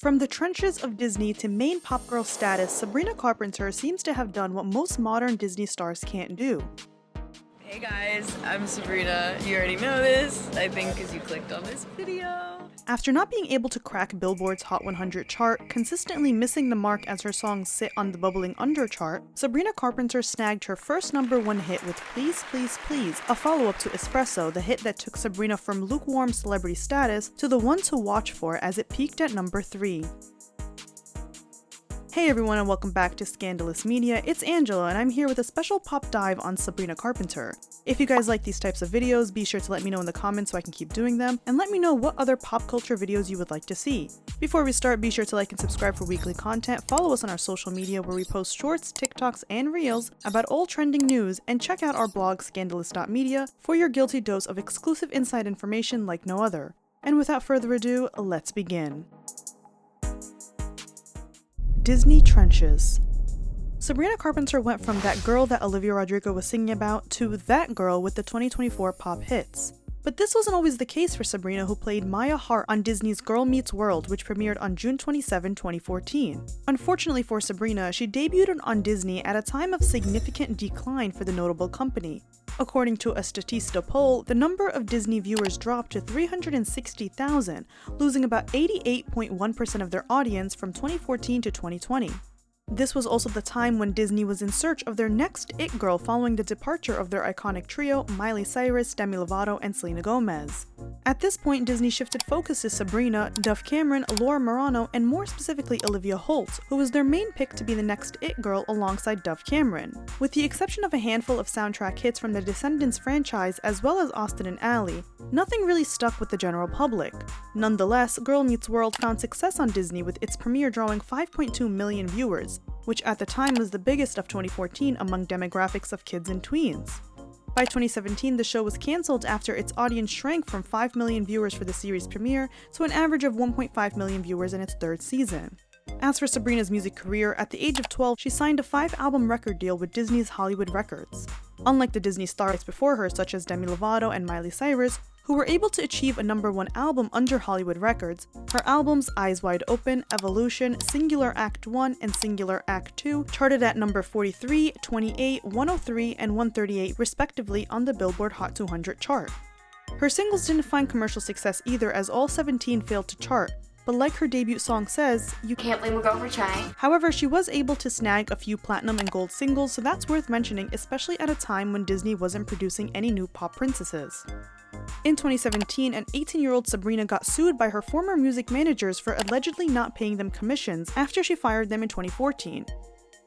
From the trenches of Disney to main pop girl status, Sabrina Carpenter seems to have done what most modern Disney stars can't do. Hey guys, I'm Sabrina. You already know this, I think because you clicked on this video. After not being able to crack Billboard's Hot 100 chart, consistently missing the mark as her songs sit on the bubbling under chart, Sabrina Carpenter snagged her first #1 hit with Please Please Please, a follow-up to Espresso, the hit that took Sabrina from lukewarm celebrity status to the one to watch for as it peaked at #3. Hey everyone and welcome back to Scandalous Media, it's Angela and I'm here with a special pop dive on Sabrina Carpenter. If you guys like these types of videos, be sure to let me know in the comments so I can keep doing them, and let me know what other pop culture videos you would like to see. Before we start, be sure to like and subscribe for weekly content, follow us on our social media where we post shorts, TikToks, and reels about all trending news, and check out our blog scandalous.media for your guilty dose of exclusive inside information like no other. And without further ado, let's begin. Disney trenches. Sabrina Carpenter went from that girl that Olivia Rodrigo was singing about to that girl with the 2024 pop hits. But this wasn't always the case for Sabrina, who played Maya Hart on Disney's Girl Meets World, which premiered on June 27, 2014. Unfortunately for Sabrina, she debuted on Disney at a time of significant decline for the notable company. According to a Statista poll, the number of Disney viewers dropped to 360,000, losing about 88.1% of their audience from 2014 to 2020. This was also the time when Disney was in search of their next it girl following the departure of their iconic trio Miley Cyrus, Demi Lovato, and Selena Gomez. At this point, Disney shifted focus to Sabrina, Dove Cameron, Laura Marano, and more specifically Olivia Holt, who was their main pick to be the next it girl alongside Dove Cameron. With the exception of a handful of soundtrack hits from the Descendants franchise as well as Austin and Ally, nothing really stuck with the general public. Nonetheless, Girl Meets World found success on Disney with its premiere drawing 5.2 million viewers, which at the time was the biggest of 2014 among demographics of kids and tweens. By 2017, the show was cancelled after its audience shrank from 5 million viewers for the series premiere to an average of 1.5 million viewers in its third season. As for Sabrina's music career, at the age of 12, she signed a 5-album record deal with Disney's Hollywood Records. Unlike the Disney stars before her, such as Demi Lovato and Miley Cyrus, who were able to achieve a #1 album under Hollywood Records, her albums Eyes Wide Open, Evolution, Singular Act 1, and Singular Act 2 charted at number 43, 28, 103, and 138 respectively on the Billboard Hot 200 chart. Her singles didn't find commercial success either, as all 17 failed to chart, but like her debut song says, you can't blame a girl for trying. However, she was able to snag a few platinum and gold singles, so that's worth mentioning, especially at a time when Disney wasn't producing any new pop princesses. In 2017, an 18-year-old Sabrina got sued by her former music managers for allegedly not paying them commissions after she fired them in 2014.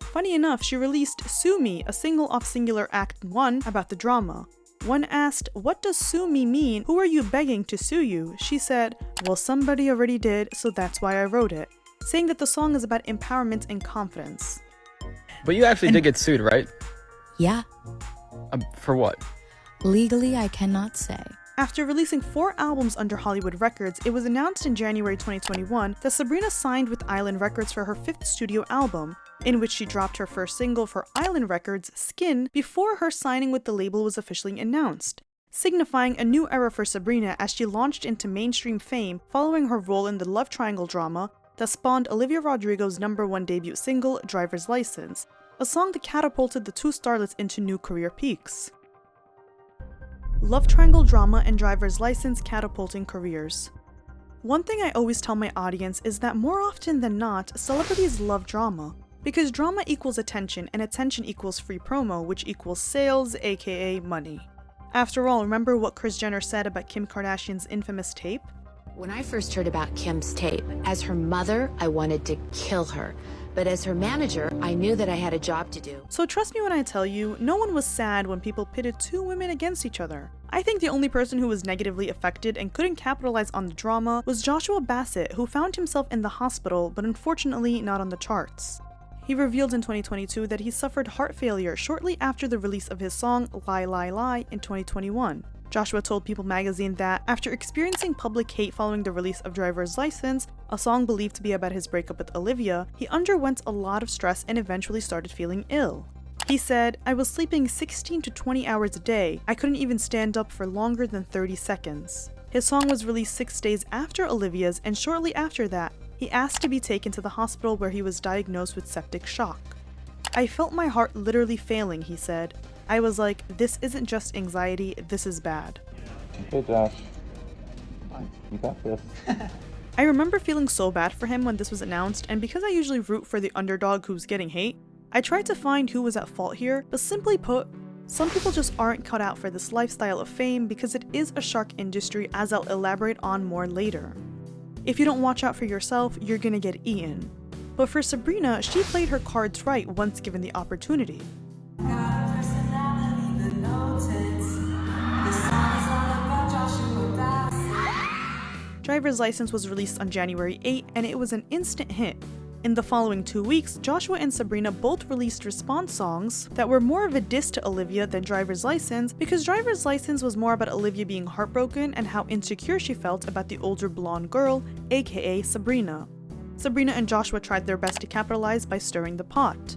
Funny enough, she released Sue Me, a single off Singular Act 1 about the drama. When asked, "What does sue me mean? Who are you begging to sue you?" she said, "Well, somebody already did, so that's why I wrote it," saying that the song is about empowerment and confidence. But you actually did get sued, right? Yeah. For what? Legally, I cannot say. After releasing 4 albums under Hollywood Records, it was announced in January 2021 that Sabrina signed with Island Records for her 5th studio album, in which she dropped her first single for Island Records, Skin, before her signing with the label was officially announced, signifying a new era for Sabrina as she launched into mainstream fame following her role in the love triangle drama that spawned Olivia Rodrigo's #1 debut single, Driver's License, a song that catapulted the two starlets into new career peaks. Love triangle drama and Driver's License catapulting careers. One thing I always tell my audience is that more often than not, celebrities love drama. Because drama equals attention, and attention equals free promo, which equals sales, aka money. After all, remember what Kris Jenner said about Kim Kardashian's infamous tape? When I first heard about Kim's tape, as her mother, I wanted to kill her. But as her manager, I knew that I had a job to do. So trust me when I tell you, no one was sad when people pitted 2 women against each other. I think the only person who was negatively affected and couldn't capitalize on the drama was Joshua Bassett, who found himself in the hospital, but unfortunately not on the charts. He revealed in 2022 that he suffered heart failure shortly after the release of his song Lie Lie Lie in 2021. Joshua told People magazine that, after experiencing public hate following the release of Driver's License, a song believed to be about his breakup with Olivia, he underwent a lot of stress and eventually started feeling ill. He said, "I was sleeping 16 to 20 hours a day. I couldn't even stand up for longer than 30 seconds. His song was released 6 days after Olivia's, and shortly after that, He asked to be taken to the hospital where he was diagnosed with septic shock. I felt my heart literally failing, he said. I was like, this isn't just anxiety, this is bad. Hey Josh, you got this. I remember feeling so bad for him when this was announced, and because I usually root for the underdog who's getting hate, I tried to find who was at fault here, but simply put, some people just aren't cut out for this lifestyle of fame because it is a shark industry, as I'll elaborate on more later. If you don't watch out for yourself, you're gonna get eaten. But for Sabrina, she played her cards right once given the opportunity. Driver's License was released on January 8, and it was an instant hit. In the following 2 weeks, Joshua and Sabrina both released response songs that were more of a diss to Olivia than Driver's License, because Driver's License was more about Olivia being heartbroken and how insecure she felt about the older blonde girl, aka Sabrina. Sabrina and Joshua tried their best to capitalize by stirring the pot.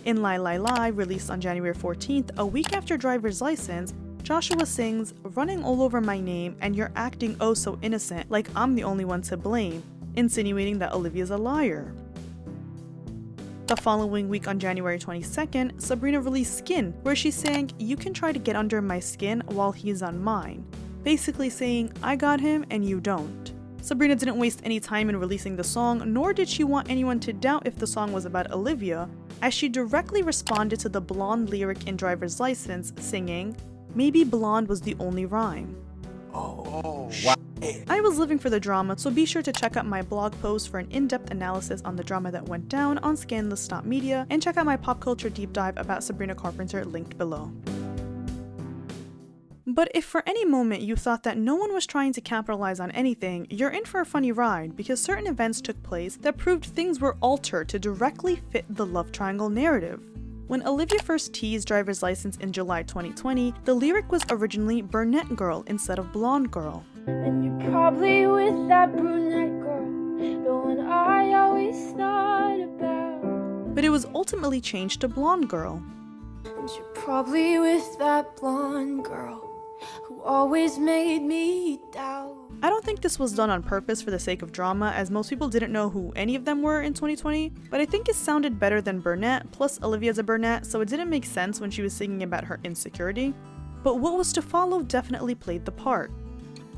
In Lie Lie Lie, released on January 14th, a week after Driver's License, Joshua sings, "Running all over my name and you're acting oh so innocent like I'm the only one to blame," insinuating that Olivia's a liar. The following week on January 22nd, Sabrina released Skin, where she sang, "You can try to get under my skin while he's on mine," basically saying, I got him and you don't. Sabrina didn't waste any time in releasing the song, nor did she want anyone to doubt if the song was about Olivia, as she directly responded to the blonde lyric in Driver's License, singing, "Maybe blonde was the only rhyme." Oh, wow. I was living for the drama, so be sure to check out my blog post for an in-depth analysis on the drama that went down on Scandalous.media, and check out my pop culture deep dive about Sabrina Carpenter linked below. But if for any moment you thought that no one was trying to capitalize on anything, you're in for a funny ride, because certain events took place that proved things were altered to directly fit the love triangle narrative. When Olivia first teased Driver's License in July 2020, the lyric was originally brunette girl instead of blonde girl. And you're probably with that brunette girl, the one I always thought about. But it was ultimately changed to blonde girl. And you're probably with that blonde girl, who always made me doubt. I don't think this was done on purpose for the sake of drama, as most people didn't know who any of them were in 2020, but I think it sounded better than brunette, plus Olivia's a brunette, so it didn't make sense when she was singing about her insecurity. But what was to follow definitely played the part.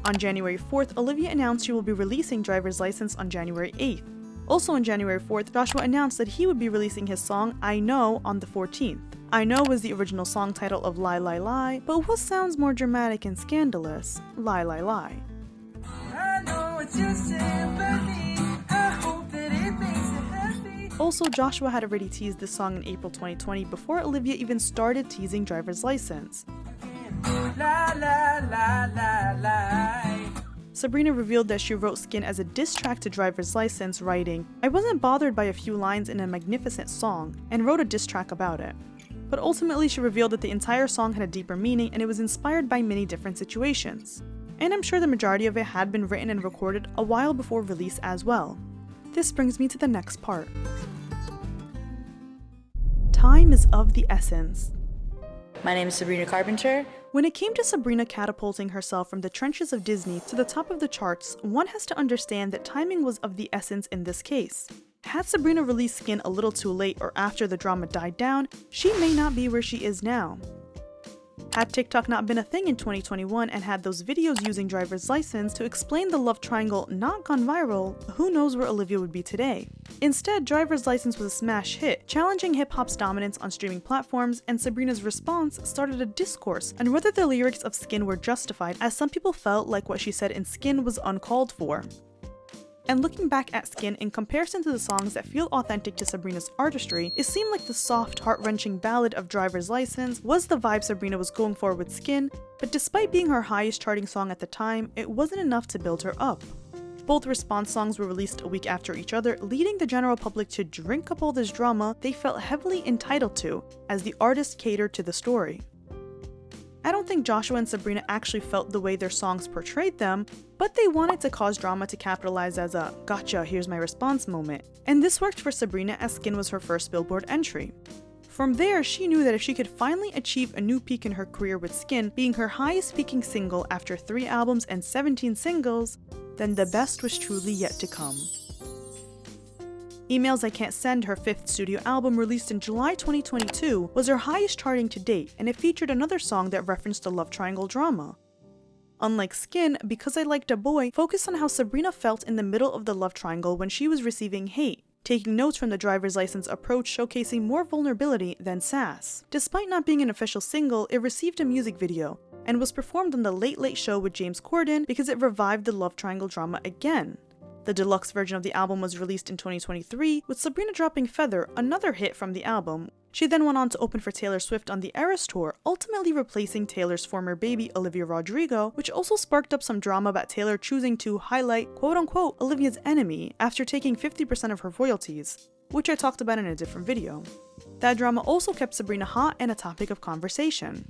On January 4th, Olivia announced she will be releasing Driver's License on January 8th. Also on January 4th, Joshua announced that he would be releasing his song I Know on the 14th. I Know was the original song title of Lie Lie Lie, but what sounds more dramatic and scandalous? Lie Lie Lie. Also, Joshua had already teased this song in April 2020 before Olivia even started teasing Driver's License. Sabrina revealed that she wrote Skin as a diss track to Driver's License, writing, "I wasn't bothered by a few lines in a magnificent song," and wrote a diss track about it. But ultimately she revealed that the entire song had a deeper meaning and it was inspired by many different situations. And I'm sure the majority of it had been written and recorded a while before release as well. This brings me to the next part. Time is of the essence. My name is Sabrina Carpenter. When it came to Sabrina catapulting herself from the trenches of Disney to the top of the charts, one has to understand that timing was of the essence in this case. Had Sabrina released Skin a little too late or after the drama died down, she may not be where she is now. Had TikTok not been a thing in 2021 and had those videos using Driver's License to explain the love triangle not gone viral, who knows where Olivia would be today. Instead, Driver's License was a smash hit, challenging hip-hop's dominance on streaming platforms, and Sabrina's response started a discourse on whether the lyrics of Skin were justified, as some people felt like what she said in Skin was uncalled for. And looking back at Skin in comparison to the songs that feel authentic to Sabrina's artistry, it seemed like the soft, heart-wrenching ballad of Driver's License was the vibe Sabrina was going for with Skin, but despite being her highest charting song at the time, it wasn't enough to build her up. Both response songs were released a week after each other, leading the general public to drink up all this drama they felt heavily entitled to, as the artist catered to the story. I don't think Joshua and Sabrina actually felt the way their songs portrayed them, but they wanted to cause drama to capitalize as a "gotcha, here's my response" moment, and this worked for Sabrina as Skin was her first Billboard entry. From there, she knew that if she could finally achieve a new peak in her career with Skin being her highest peaking single after 3 albums and 17 singles, then the best was truly yet to come. Emails I Can't Send, her 5th studio album released in July 2022, was her highest charting to date, and it featured another song that referenced a love triangle drama. Unlike Skin, Because I Liked a Boy focused on how Sabrina felt in the middle of the love triangle when she was receiving hate, taking notes from the driver's license approach showcasing more vulnerability than sass. Despite not being an official single, it received a music video, and was performed on The Late Late Show with James Corden because it revived the love triangle drama again. The deluxe version of the album was released in 2023, with Sabrina dropping Feather, another hit from the album. She then went on to open for Taylor Swift on the Eras Tour, ultimately replacing Taylor's former baby Olivia Rodrigo, which also sparked up some drama about Taylor choosing to highlight quote-unquote Olivia's enemy after taking 50% of her royalties, which I talked about in a different video. That drama also kept Sabrina hot and a topic of conversation.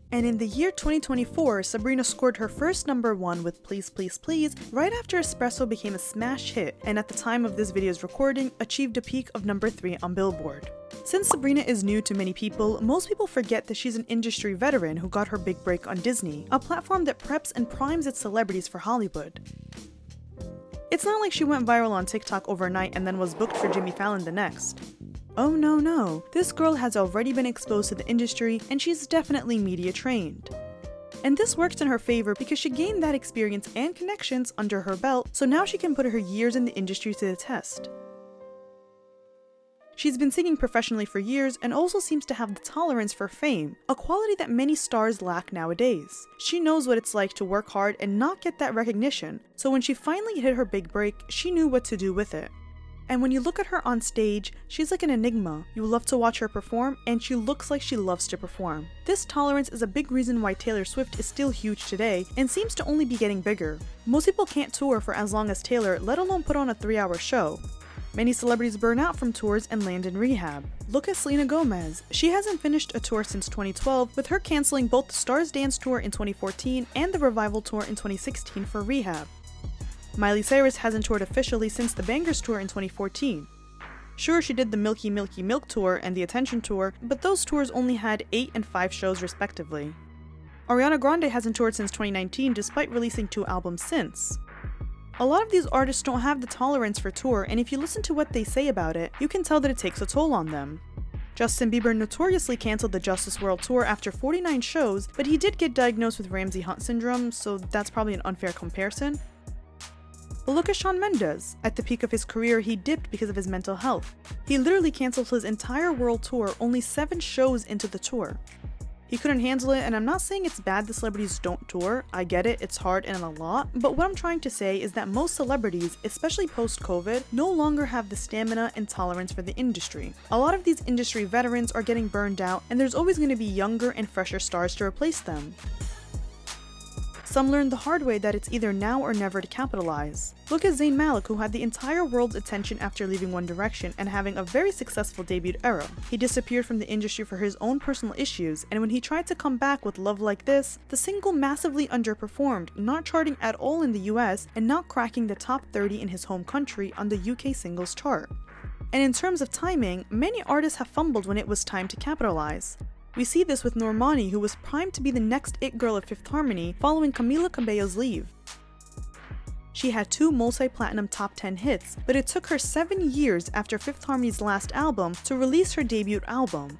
And in the year 2024, Sabrina scored her first #1 with Please Please Please right after Espresso became a smash hit, and at the time of this video's recording, achieved a peak of #3 on Billboard. Since Sabrina is new to many people, most people forget that she's an industry veteran who got her big break on Disney, a platform that preps and primes its celebrities for Hollywood. It's not like she went viral on TikTok overnight and then was booked for Jimmy Fallon the next. Oh no, this girl has already been exposed to the industry and she's definitely media trained. And this worked in her favor because she gained that experience and connections under her belt, so now she can put her years in the industry to the test. She's been singing professionally for years and also seems to have the tolerance for fame, a quality that many stars lack nowadays. She knows what it's like to work hard and not get that recognition, so when she finally hit her big break, she knew what to do with it. And when you look at her on stage, she's like an enigma. You love to watch her perform, and she looks like she loves to perform. This tolerance is a big reason why Taylor Swift is still huge today, and seems to only be getting bigger. Most people can't tour for as long as Taylor, let alone put on a 3-hour show. Many celebrities burn out from tours and land in rehab. Look at Selena Gomez. She hasn't finished a tour since 2012, with her cancelling both the Stars Dance Tour in 2014 and the Revival Tour in 2016 for rehab. Miley Cyrus hasn't toured officially since the Bangers Tour in 2014. Sure, she did the Milky Milky Milk Tour and the Attention Tour, but those tours only had 8 and 5 shows respectively. Ariana Grande hasn't toured since 2019 despite releasing 2 albums since. A lot of these artists don't have the tolerance for tour, and if you listen to what they say about it, you can tell that it takes a toll on them. Justin Bieber notoriously cancelled the Justice World Tour after 49 shows, but he did get diagnosed with Ramsay-Hunt syndrome, so that's probably an unfair comparison. But look at Shawn Mendes. At the peak of his career, he dipped because of his mental health. He literally cancelled his entire world tour only 7 shows into the tour. He couldn't handle it, and I'm not saying it's bad the celebrities don't tour. I get it, it's hard and a lot, but what I'm trying to say is that most celebrities, especially post-COVID, no longer have the stamina and tolerance for the industry. A lot of these industry veterans are getting burned out, and there's always going to be younger and fresher stars to replace them. Some learned the hard way that it's either now or never to capitalize. Look at Zayn Malik, who had the entire world's attention after leaving One Direction and having a very successful debut era. He disappeared from the industry for his own personal issues, and when he tried to come back with Love Like This, the single massively underperformed, not charting at all in the US and not cracking the top 30 in his home country on the UK singles chart. And in terms of timing, many artists have fumbled when it was time to capitalize. We see this with Normani, who was primed to be the next it girl of Fifth Harmony following Camila Cabello's leave. She had 2 multi-platinum top 10 hits, but it took her 7 years after Fifth Harmony's last album to release her debut album.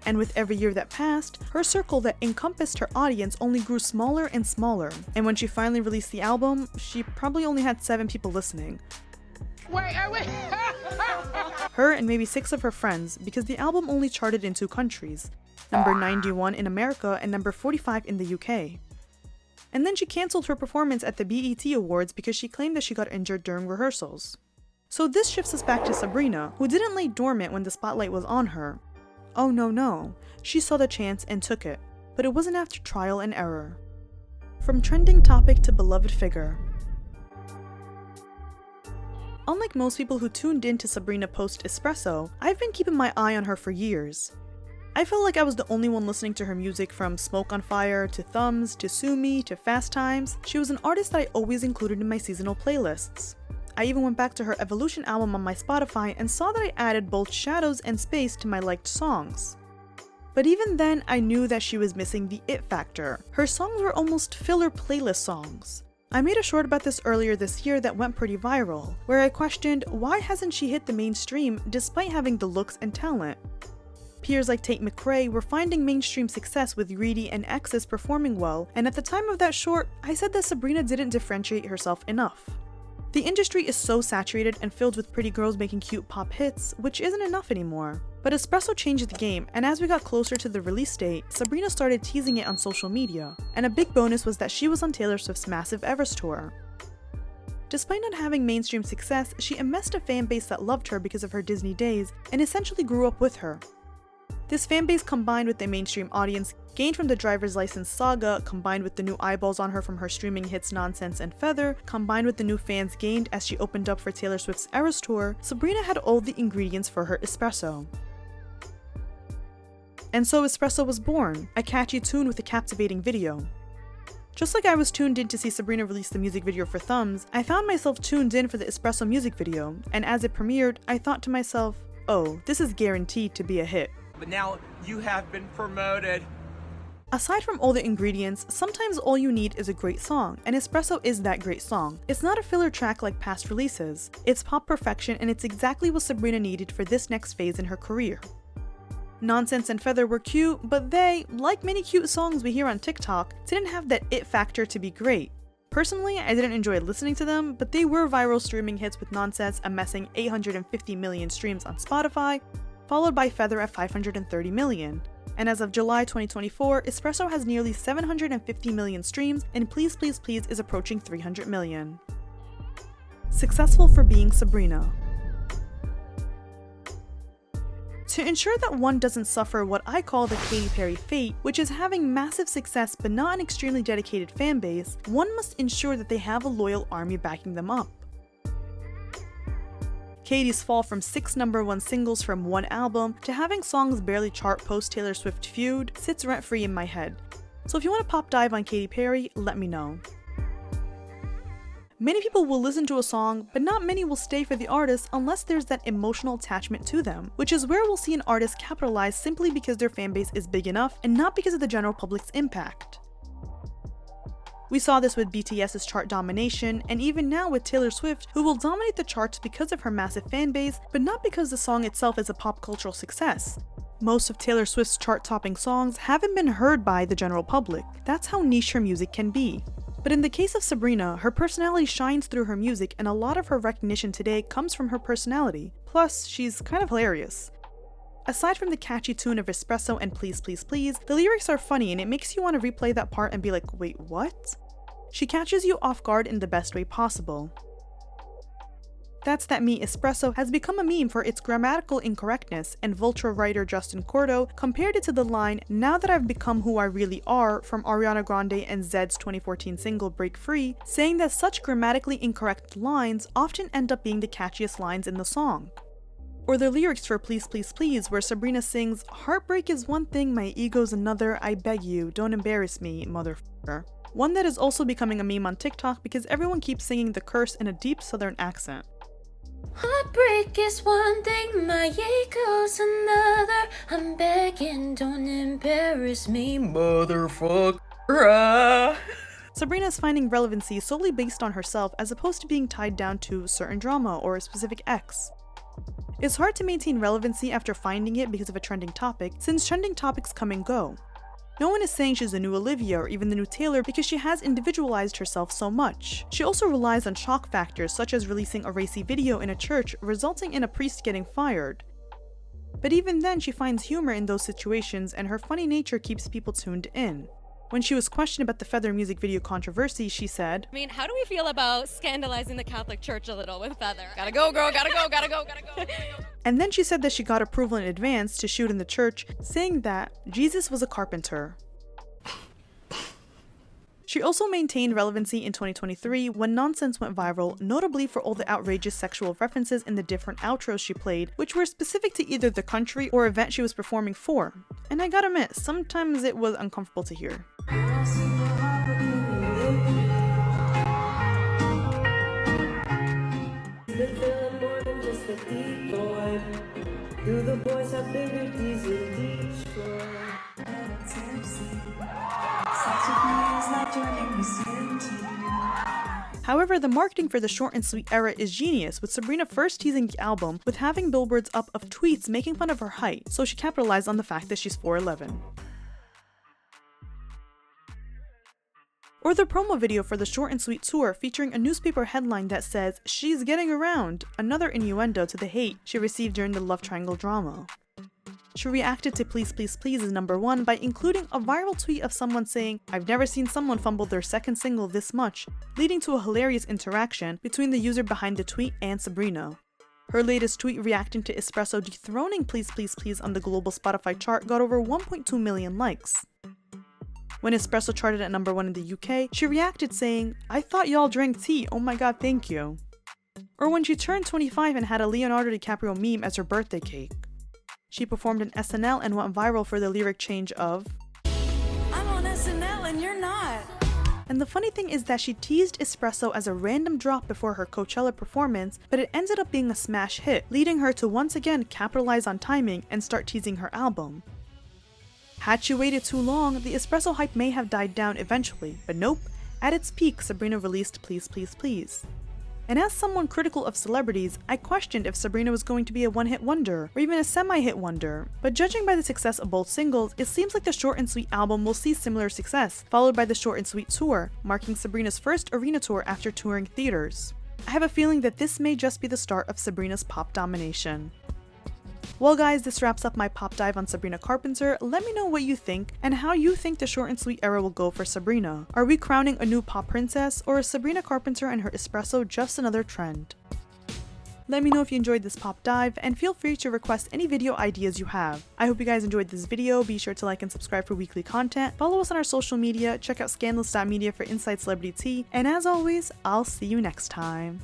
And with every year that passed, her circle that encompassed her audience only grew smaller and smaller, and when she finally released the album, she probably only had 7 people listening. Her and maybe 6 of her friends, because the album only charted in 2 countries, number 91 in America and number 45 in the UK. And then she cancelled her performance at the BET Awards because she claimed that she got injured during rehearsals. So this shifts us back to Sabrina, who didn't lay dormant when the spotlight was on her. Oh no, she saw the chance and took it, but it wasn't after trial and error. From trending topic to beloved figure. Unlike most people who tuned in to Sabrina post-Espresso, I've been keeping my eye on her for years. I felt like I was the only one listening to her music, from Smoke on Fire, to Thumbs, to Sue Me, to Fast Times. She was an artist that I always included in my seasonal playlists. I even went back to her Evolution album on my Spotify and saw that I added both Shadows and Space to my liked songs. But even then, I knew that she was missing the it factor. Her songs were almost filler playlist songs. I made a short about this earlier this year that went pretty viral, where I questioned why hasn't she hit the mainstream despite having the looks and talent. Peers like Tate McRae were finding mainstream success with Greedy and Exes performing well, and at the time of that short, I said that Sabrina didn't differentiate herself enough. The industry is so saturated and filled with pretty girls making cute pop hits, which isn't enough anymore. But espresso changed the game, and as we got closer to the release date, Sabrina started teasing it on social media, and a big bonus was that she was on Taylor Swift's massive Eras tour. Despite not having mainstream success, she amassed a fanbase that loved her because of her Disney days, and essentially grew up with her. This fanbase combined with the mainstream audience gained from the driver's license saga, combined with the new eyeballs on her from her streaming hits Nonsense and Feather, combined with the new fans gained as she opened up for Taylor Swift's Eras tour, Sabrina had all the ingredients for her espresso. And so Espresso was born, a catchy tune with a captivating video. Just like I was tuned in to see Sabrina release the music video for Thumbs, I found myself tuned in for the Espresso music video, and as it premiered, I thought to myself, oh, this is guaranteed to be a hit. But now you have been promoted. Aside from all the ingredients, sometimes all you need is a great song, and Espresso is that great song. It's not a filler track like past releases. It's pop perfection, and it's exactly what Sabrina needed for this next phase in her career. Nonsense and Feather were cute, but they, like many cute songs we hear on TikTok, didn't have that it factor to be great. Personally, I didn't enjoy listening to them, but they were viral streaming hits with Nonsense amassing 850 million streams on Spotify, followed by Feather at 530 million. And as of July 2024, Espresso has nearly 750 million streams, and Please Please Please is approaching 300 million. Successful for being Sabrina. To ensure that one doesn't suffer what I call the Katy Perry fate, which is having massive success but not an extremely dedicated fanbase, one must ensure that they have a loyal army backing them up. Katy's fall from 6 #1 singles from one album to having songs barely chart post Taylor Swift feud sits rent-free in my head. So if you want to pop dive on Katy Perry, let me know. Many people will listen to a song, but not many will stay for the artist unless there's that emotional attachment to them, which is where we'll see an artist capitalize simply because their fanbase is big enough and not because of the general public's impact. We saw this with BTS's chart domination, and even now with Taylor Swift, who will dominate the charts because of her massive fanbase, but not because the song itself is a pop cultural success. Most of Taylor Swift's chart-topping songs haven't been heard by the general public. That's how niche her music can be. But in the case of Sabrina, her personality shines through her music, and a lot of her recognition today comes from her personality. Plus, she's kind of hilarious. Aside from the catchy tune of Espresso and Please Please Please, the lyrics are funny and it makes you want to replay that part and be like, wait, what? She catches you off guard in the best way possible. That's That Me Espresso has become a meme for its grammatical incorrectness, and Vulture writer Justin Cordo compared it to the line, "Now that I've become who I really are" from Ariana Grande and Zed's 2014 single Break Free, saying that such grammatically incorrect lines often end up being the catchiest lines in the song. Or the lyrics for Please Please Please, where Sabrina sings, "Heartbreak is one thing, my ego's another, I beg you, don't embarrass me, motherfucker." One that is also becoming a meme on TikTok because everyone keeps singing the curse in a deep southern accent. Heartbreak is one thing, my ego's another. I'm begging, don't embarrass me, motherfucker. Sabrina is finding relevancy solely based on herself as opposed to being tied down to certain drama or a specific ex. It's hard to maintain relevancy after finding it because of a trending topic, since trending topics come and go. No one is saying she's the new Olivia or even the new Taylor because she has individualized herself so much. She also relies on shock factors such as releasing a racy video in a church resulting in a priest getting fired. But even then, she finds humor in those situations, and her funny nature keeps people tuned in. When she was questioned about the Feather music video controversy, she said, I mean, how do we feel about scandalizing the Catholic Church a little with Feather? Gotta go, girl, gotta go, gotta go, gotta go. And then she said that she got approval in advance to shoot in the church, saying that Jesus was a carpenter. She also maintained relevancy in 2023 when Nonsense went viral, notably for all the outrageous sexual references in the different outros she played, which were specific to either the country or event she was performing for. And I gotta admit, sometimes it was uncomfortable to hear. However, the marketing for the short and sweet era is genius, with Sabrina first teasing the album with having billboards up of tweets making fun of her height, so she capitalized on the fact that she's 4'11". Or the promo video for the short and sweet tour featuring a newspaper headline that says, "She's getting around," another innuendo to the hate she received during the love triangle drama. She reacted to Please Please Please's #1 by including a viral tweet of someone saying, "I've never seen someone fumble their second single this much," leading to a hilarious interaction between the user behind the tweet and Sabrina. Her latest tweet reacting to Espresso dethroning Please Please Please on the global Spotify chart got over 1.2 million likes. When Espresso charted at #1 in the UK, she reacted saying, "I thought y'all drank tea, oh my god, thank you." Or when she turned 25 and had a Leonardo DiCaprio meme as her birthday cake. She performed in SNL and went viral for the lyric change of, I'm on SNL and you're not. And the funny thing is that she teased Espresso as a random drop before her Coachella performance, but it ended up being a smash hit, leading her to once again capitalize on timing and start teasing her album. Had she waited too long, the Espresso hype may have died down eventually, but nope, at its peak, Sabrina released Please Please Please. And as someone critical of celebrities, I questioned if Sabrina was going to be a one-hit wonder, or even a semi-hit wonder, but judging by the success of both singles, it seems like the Short and Sweet album will see similar success, followed by the Short and Sweet tour, marking Sabrina's first arena tour after touring theaters. I have a feeling that this may just be the start of Sabrina's pop domination. Well guys, this wraps up my pop dive on Sabrina Carpenter. Let me know what you think and how you think the short and sweet era will go for Sabrina. Are we crowning a new pop princess, or is Sabrina Carpenter and her espresso just another trend? Let me know if you enjoyed this pop dive, and feel free to request any video ideas you have. I hope you guys enjoyed this video. Be sure to like and subscribe for weekly content, follow us on our social media, check out scandalous.media for inside celebrity tea, and as always, I'll see you next time.